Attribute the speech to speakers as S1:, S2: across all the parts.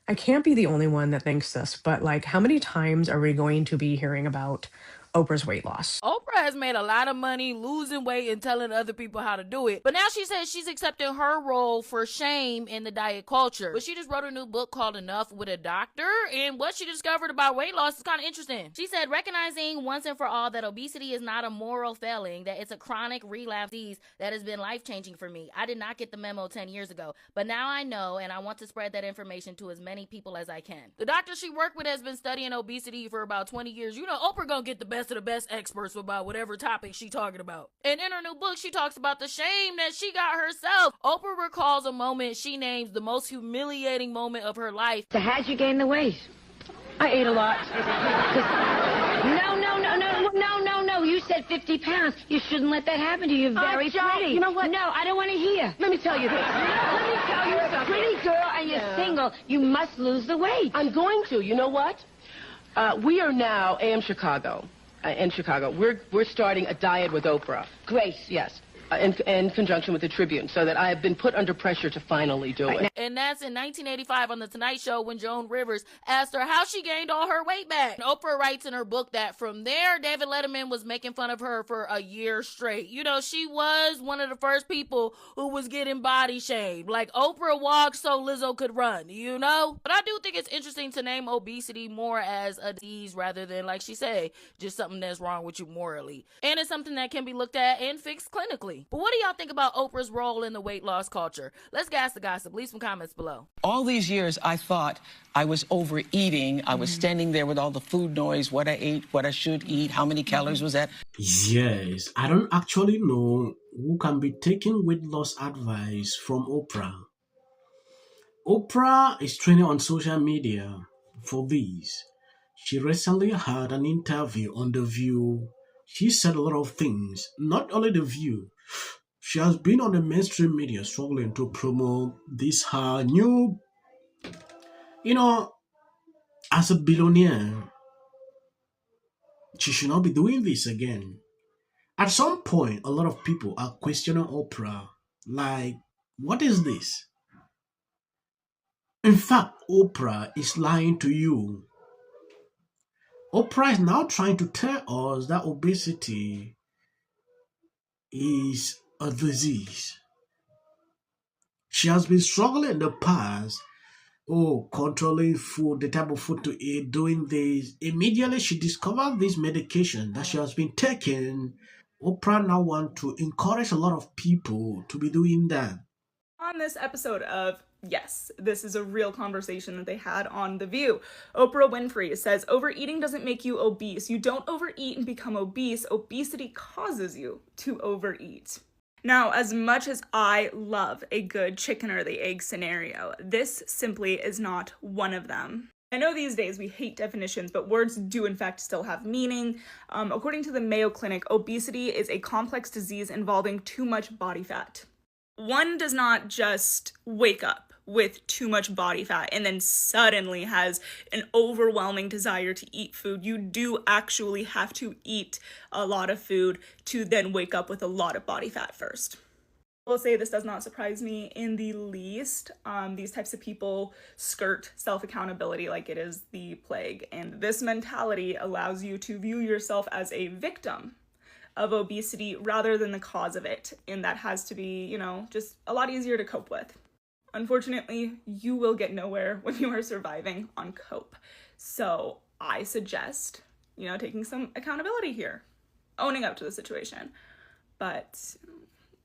S1: I can't be the only one that thinks this, but like, how many times are we going to be hearing about Oprah's weight loss?
S2: Oprah has made a lot of money losing weight and telling other people how to do it. But now she says she's accepting her role for shame in the diet culture. But she just wrote a new book called Enough with a Doctor, and what she discovered about weight loss is kind of interesting. She said, recognizing once and for all that obesity is not a moral failing, that it's a chronic relapse disease that has been life-changing for me. I did not get the memo 10 years ago, but now I know, and I want to spread that information to as many people as I can. The doctor she worked with has been studying obesity for about 20 years. You know, Oprah gonna get the best of the best experts about whatever topic she talking about. And in her new book, she talks about the shame that she got herself. Oprah recalls a moment she names the most humiliating moment of her life.
S3: So how'd you gain the weight? I ate a lot. No. You said 50 pounds. You shouldn't let that happen to you. You're very pretty.
S4: You know what?
S3: No, I don't want to hear.
S4: Let me tell you this.
S3: Let me tell you something. Pretty girl and you're single. You must lose the weight.
S4: I'm going to. You know what? We are now AM Chicago. In Chicago, we're starting a diet with Oprah.
S3: Great.
S4: Yes. In conjunction with the Tribune, so that I have been put under pressure to finally do it.
S2: And that's in 1985 on The Tonight Show when Joan Rivers asked her how she gained all her weight back. And Oprah writes in her book that from there, David Letterman was making fun of her for a year straight. You know, she was one of the first people who was getting body shamed. Like, Oprah walked so Lizzo could run, you know? But I do think it's interesting to name obesity more as a disease rather than, like she said, just something that's wrong with you morally. And it's something that can be looked at and fixed clinically. But what do y'all think about Oprah's role in the weight loss culture? Let's gas the gossip. Leave some comments below.
S5: All these years, I thought I was overeating. I was standing there with all the food noise, what I ate, what I should eat, how many calories was that.
S6: Yes, I don't actually know who can be taking weight loss advice from Oprah. Oprah is training on social media for this. She recently had an interview on The View. She said a lot of things, not only The View. She has been on the mainstream media struggling to promote this her new, as a billionaire, she should not be doing this again. At some point, a lot of people are questioning Oprah, like, what is this? In fact, Oprah is lying to you. Oprah is now trying to tell us that obesity is a disease. She has been struggling in the past, controlling food, the type of food to eat, doing this. Immediately she discovered this medication that she has been taking. Oprah now wants to encourage a lot of people to be doing that.
S7: On this episode of Yes, this is a real conversation that they had on The View. Oprah Winfrey says, overeating doesn't make you obese. You don't overeat and become obese. Obesity causes you to overeat. Now, as much as I love a good chicken or the egg scenario, this simply is not one of them. I know these days we hate definitions, but words do in fact still have meaning. According to the Mayo Clinic, obesity is a complex disease involving too much body fat. One does not just wake up with too much body fat and then suddenly has an overwhelming desire to eat food. You do actually have to eat a lot of food to then wake up with a lot of body fat first. I will say this does not surprise me in the least. These types of people skirt self-accountability like it is the plague, and this mentality allows you to view yourself as a victim of obesity rather than the cause of it, and that has to be, just a lot easier to cope with. Unfortunately, you will get nowhere when you are surviving on cope. So I suggest, taking some accountability here, owning up to the situation. But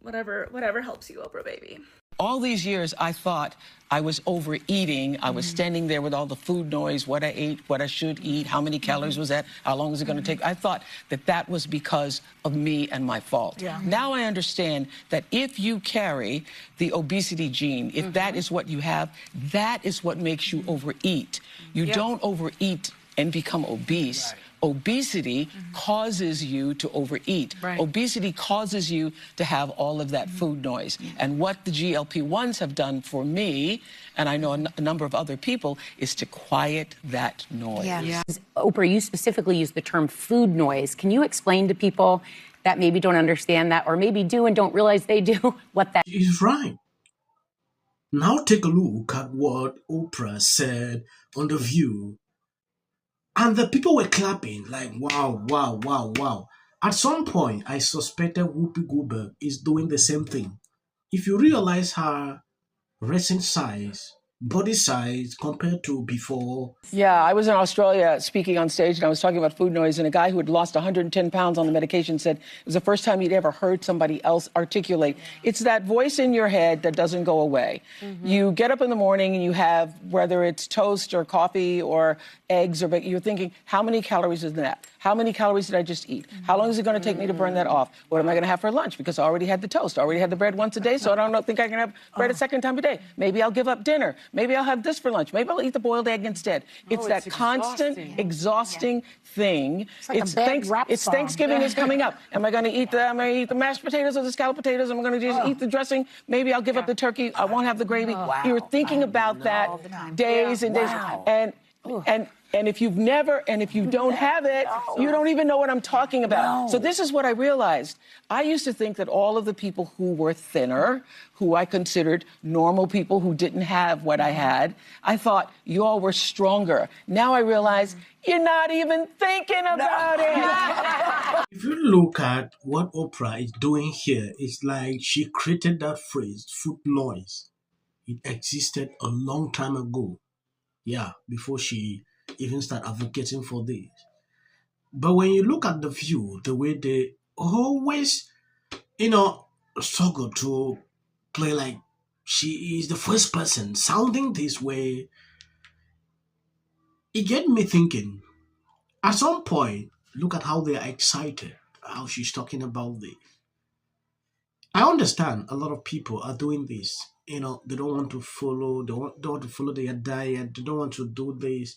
S7: whatever helps you, Oprah baby.
S5: All these years, I thought I was overeating. I was standing there with all the food noise, what I ate, what I should eat, how many calories was that, how long was it going to take. I thought that was because of me and my fault. Yeah. Now I understand that if you carry the obesity gene, if that is what you have, that is what makes you overeat. You don't overeat and become obese. Right. Obesity causes you to overeat. Right. Obesity causes you to have all of that food noise. And what the GLP-1s have done for me, and I know a number of other people, is to quiet that noise.
S8: Yeah. Oprah, you specifically used the term food noise. Can you explain to people that maybe don't understand that, or maybe do and don't realize they do, what that
S6: is? Right. Now take a look at what Oprah said on The View. And the people were clapping like, wow, wow, wow, wow. At some point, I suspected Whoopi Goldberg is doing the same thing. If you realize her recent size, body size compared to before.
S5: Yeah, I was in Australia speaking on stage, and I was talking about food noise, and a guy who had lost 110 pounds on the medication said it was the first time he'd ever heard somebody else articulate. It's that voice in your head that doesn't go away. You get up in the morning and you have, whether it's toast or coffee or eggs, or you're thinking, how many calories is that? How many calories did I just eat? How long is it going to take me to burn that off? What am I going to have for lunch? Because I already had the toast. I already had the bread once a day, so I don't think I can have bread a second time a day. Maybe I'll give up dinner. Maybe I'll have this for lunch. Maybe I'll eat the boiled egg instead. It's that constant, exhausting thing. It's Thanksgiving is coming up. Am I going to eat the mashed potatoes or the scalloped potatoes? Am I going to just eat the dressing? Maybe I'll give up the turkey. I won't have the gravy. You're thinking about that days and days. And if you've never, and if you don't have it, you don't even know what I'm talking about. So this is what I realized. I used to think that all of the people who were thinner, who I considered normal people who didn't have what I had, I thought you all were stronger. Now I realize you're not even thinking about it.
S6: If you look at what Oprah is doing here, it's like she created that phrase, food noise. It existed a long time ago. Yeah, before she even start advocating for this. But when you look at The View, the way they always, struggle to play like she is the first person sounding this way, it get me thinking. At some point, look at how they are excited, how she's talking about this. I understand a lot of people are doing this. They don't want to follow, don't want to follow their diet, they don't want to do this.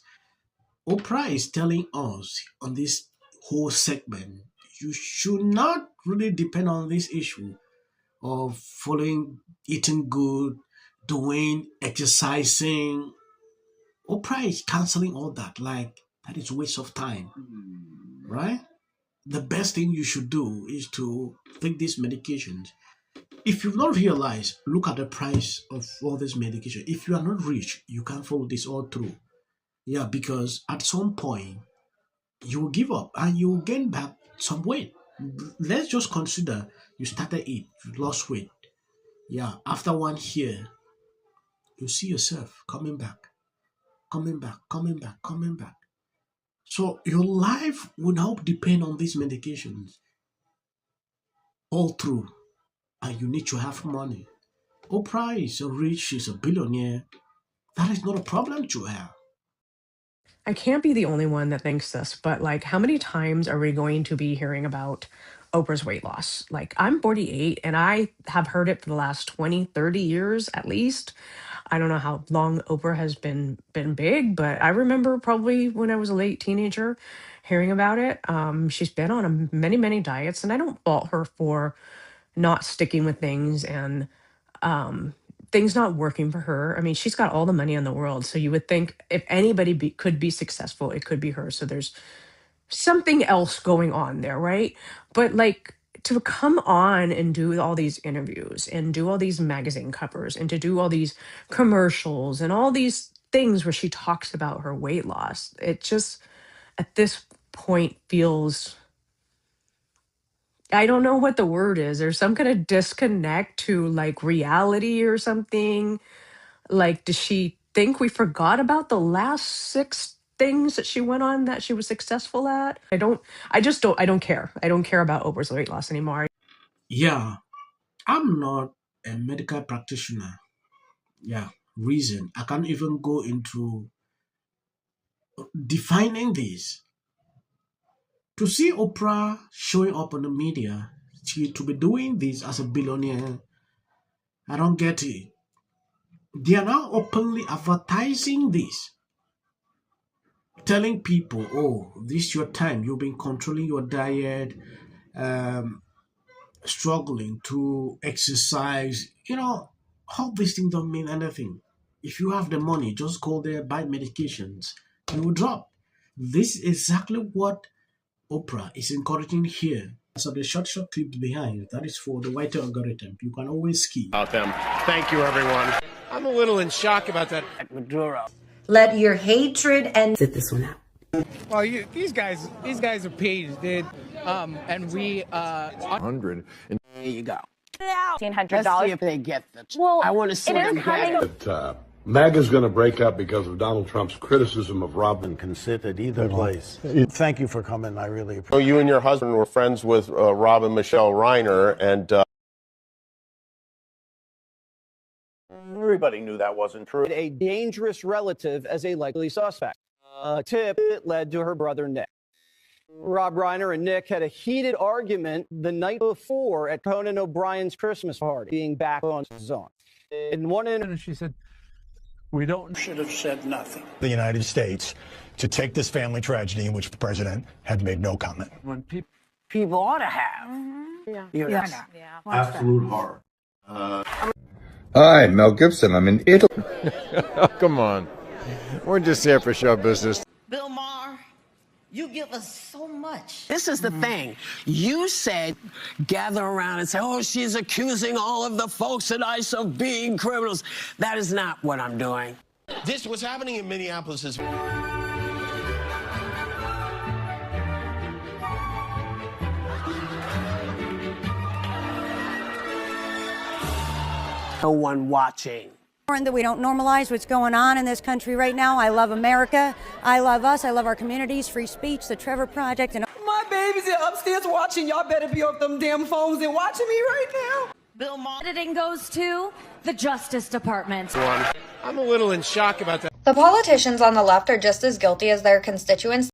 S6: Oprah is telling us on this whole segment, you should not really depend on this issue of following, eating good, doing, exercising. Oprah is canceling all that. Like, that is a waste of time, right? The best thing you should do is to take these medications. If you've not realized, look at the price of all this medication. If you are not rich, you can't follow this all through. Yeah, because at some point, you will give up and you will gain back some weight. Let's just consider you started it, you lost weight. Yeah, after 1 year, you see yourself coming back, coming back, coming back, coming back. So your life will now depend on these medications all through, and you need to have money. Oprah is so rich, she's a billionaire. That is not a problem to her.
S1: I can't be the only one that thinks this, but like, how many times are we going to be hearing about Oprah's weight loss? Like, I'm 48 and I have heard it for the last 20, 30 years at least. I don't know how long Oprah has been big, but I remember probably when I was a late teenager hearing about it. She's been on many, many diets, and I don't fault her for not sticking with things and things not working for her. I mean, she's got all the money in the world, so you would think if anybody could be successful, it could be her. So there's something else going on there, right? But like, to come on and do all these interviews and do all these magazine covers and to do all these commercials and all these things where she talks about her weight loss, it just at this point feels, I don't know what the word is. There's some kind of disconnect to like reality or something. Like, does she think we forgot about the last 6 things that she went on that she was successful at? I don't care. I don't care about Oprah's weight loss anymore.
S6: Yeah, I'm not a medical practitioner. Yeah, reason. I can't even go into defining this. To see Oprah showing up on the media, to be doing this as a billionaire, I don't get it. They are now openly advertising this, telling people, oh, this is your time. You've been controlling your diet, um, struggling to exercise. All these things don't mean anything. If you have the money, just go there, buy medications, you will drop. This is exactly what Oprah is encouraging here. So the short clips behind, that is for the white algorithm. You can always skip.
S9: About them. Thank you, everyone. I'm a little in shock about that.
S10: Maduro.
S11: Let your hatred and sit this one out.
S9: Well, these guys are paid, dude. And we
S10: 100. And there you go.
S8: $1,500.
S10: Let's see if they get the. Well, I want to see them get it.
S12: MAGA's going to break up because of Donald Trump's criticism of Robin.
S13: Can sit at either place. Thank you for coming. I really appreciate it.
S14: So you and your husband were friends with Robin Michelle Reiner, and
S15: everybody knew that wasn't true. A dangerous relative as a likely suspect. A tip that led to her brother Nick. Rob Reiner and Nick had a heated argument the night before at Conan O'Brien's Christmas party, being back on his own. In one interview, she said,
S13: We should have said nothing. The United States to take this family tragedy in which the president had made no comment.
S10: When people ought to have.
S8: Yeah.
S12: Absolute horror.
S16: Hi, Mel Gibson. I'm in Italy.
S9: oh, come on. We're just here for show business.
S10: Bill Maher, you give us so much. This is the thing. You said gather around and say, oh, she's accusing all of the folks at ICE of being criminals. That is not what I'm doing.
S14: this what's happening in Minneapolis is.
S10: No one watching.
S17: That we don't normalize what's going on in this country right now. I love America. I love us. I love our communities, free speech, the Trevor Project. And
S18: my babies are upstairs watching. Y'all better be off them damn phones and watching me right now.
S19: Bill Maher. Editing goes to the Justice Department.
S9: I'm a little in shock about that.
S20: The politicians on the left are just as guilty as their constituents.